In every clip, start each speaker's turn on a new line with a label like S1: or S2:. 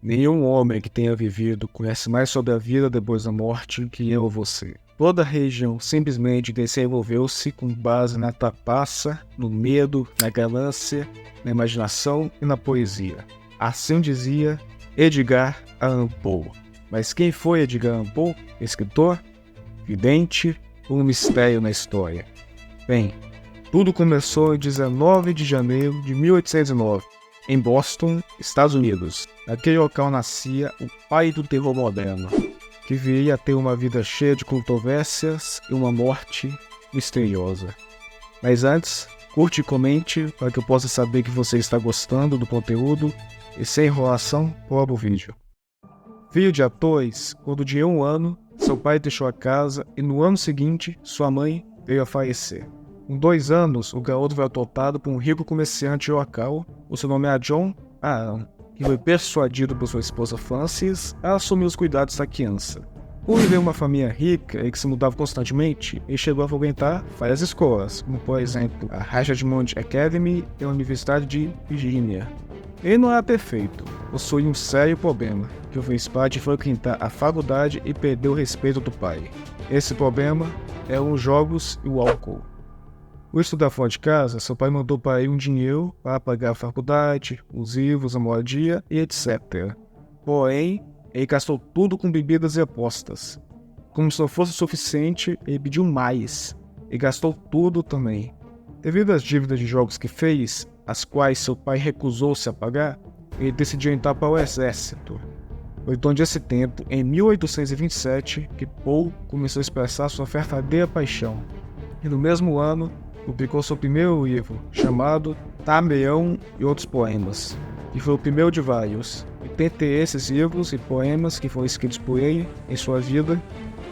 S1: Nenhum homem que tenha vivido conhece mais sobre a vida depois da morte que eu ou você. Toda a região simplesmente desenvolveu-se com base na trapaça, no medo, na ganância, na imaginação e na poesia. Assim dizia Edgar Allan Poe. Mas quem foi Edgar Allan Poe? Escritor? Vidente? Um mistério na história? Bem, tudo começou em 19 de janeiro de 1809. Em Boston, Estados Unidos. Naquele local nascia o pai do terror moderno, que viria a ter uma vida cheia de controvérsias e uma morte misteriosa. Mas antes, curte e comente para que eu possa saber que você está gostando do conteúdo e sem enrolação, prova o vídeo. Filho de atores, quando tinha 1 ano, seu pai deixou a casa e no ano seguinte, sua mãe veio a falecer. Com 2 anos, o garoto foi adotado por um rico comerciante local. O seu nome era John Aaron, que foi persuadido por sua esposa Frances a assumir os cuidados da criança. Por viver em uma família rica e que se mudava constantemente, ele chegou a frequentar várias escolas, como por exemplo a Richmond Academy e a Universidade de Virgínia. Ele não era perfeito, possuía um sério problema, que o fez parar de frequentar a faculdade e perdeu o respeito do pai. Esse problema eram os jogos e o álcool. Por estudar fora de casa, seu pai mandou para ele um dinheiro para pagar a faculdade, os livros, a moradia e etc. Porém, ele gastou tudo com bebidas e apostas. Como se não fosse o suficiente, ele pediu mais e gastou tudo também. Devido às dívidas de jogos que fez, as quais seu pai recusou-se a pagar, ele decidiu entrar para o exército. Foi então desse tempo, em 1827, que Poe começou a expressar sua verdadeira paixão. E no mesmo ano, publicou seu primeiro livro, chamado Tameão e Outros Poemas, que foi o primeiro de vários. E dentre esses livros e poemas que foram escritos por ele em sua vida,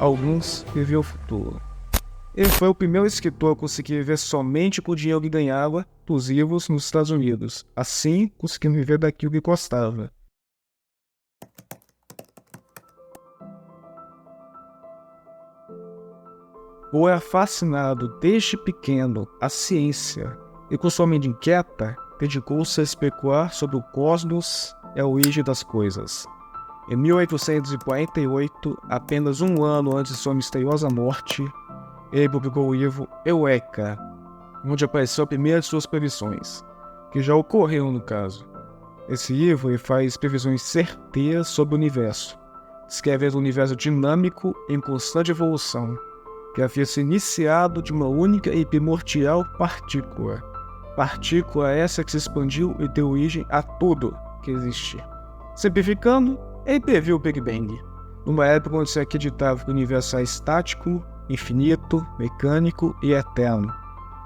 S1: alguns viviam o futuro. Ele foi o primeiro escritor a conseguir viver somente com o dinheiro que ganhava dos livros nos Estados Unidos, assim conseguindo viver daquilo que gostava. Poe era fascinado desde pequeno à ciência e, com sua mente inquieta, dedicou-se a especular sobre o cosmos e a origem das coisas. Em 1848, apenas 1 ano antes de sua misteriosa morte, ele publicou o livro Eureka, onde apareceu a primeira de suas previsões, que já ocorreu no caso. Esse livro faz previsões certeiras sobre o universo, descreve um universo dinâmico em constante evolução, que havia se iniciado de uma única e primordial partícula. Partícula essa que se expandiu e deu origem a tudo que existe. Simplificando, ele previu o Big Bang, numa época onde se acreditava que o universo era estático, infinito, mecânico e eterno.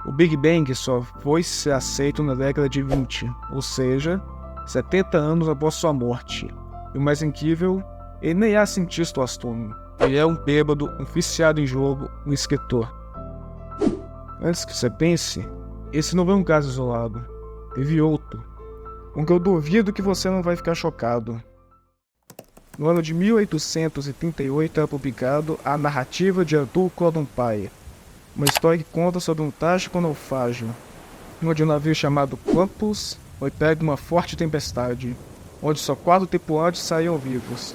S1: O Big Bang só foi ser aceito na década de 20, ou seja, 70 anos após sua morte. E o mais incrível, ele nem era cientista ou astrônomo. Ele é um bêbado, um viciado em jogo, um escritor. Antes que você pense, esse não foi um caso isolado. Teve outro, com que eu duvido que você não vai ficar chocado. No ano de 1838 era publicado A Narrativa de Arthur Conan Doyle, uma história que conta sobre um trágico naufrágio, onde um navio chamado Campus foi pego em uma forte tempestade, onde só 4 tripulantes saíram vivos.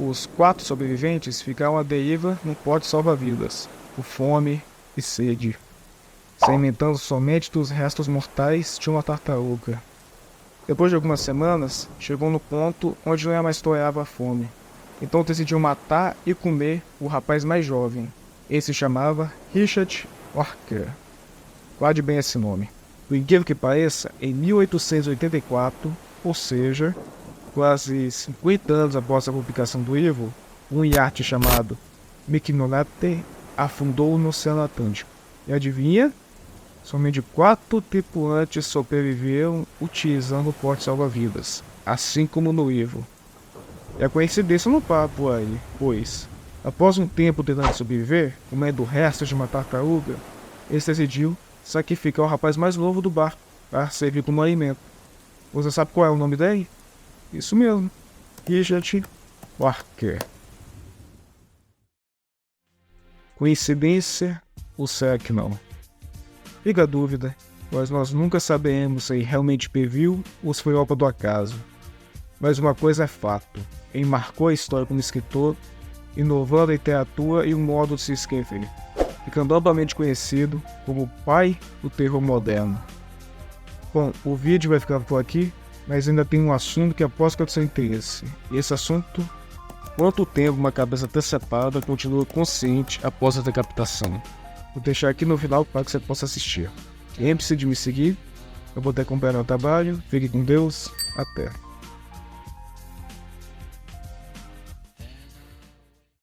S1: Os 4 sobreviventes ficaram à deriva num pote salva-vidas, por fome e sede, se alimentando somente dos restos mortais de uma tartaruga. Depois de algumas semanas, chegou no ponto onde não mais tolerava a fome. Então decidiu matar e comer o rapaz mais jovem. Ele se chamava Richard Walker. Guarde bem esse nome. Por incrível que pareça, em 1884, ou seja, quase 50 anos após a publicação do livro, um iate chamado Micronauta afundou no Oceano Atlântico. E adivinha? Somente 4 tripulantes sobreviveram utilizando o porte salva-vidas, assim como no livro. E a coincidência não para por aí, pois, após um tempo tentando sobreviver, comendo restos de uma tartaruga, ele decidiu sacrificar o rapaz mais novo do barco para servir como alimento. Você sabe qual é o nome dele? Isso mesmo, Richard Walker. Coincidência ou será que não? Fica a dúvida, pois nós nunca saberemos se ele realmente previu ou se foi obra do acaso. Mas uma coisa é fato, ele marcou a história como escritor, inovando a literatura e o modo de se escrever, ficando amplamente conhecido como o pai do terror moderno. Bom, o vídeo vai ficar por aqui, mas ainda tem um assunto que aposto que é do seu interesse. E esse assunto, quanto tempo uma cabeça decepada continua consciente após a decapitação? Vou deixar aqui no final para que você possa assistir. Lembre-se de me seguir, eu vou ter acompanhar o trabalho, fique com Deus, até.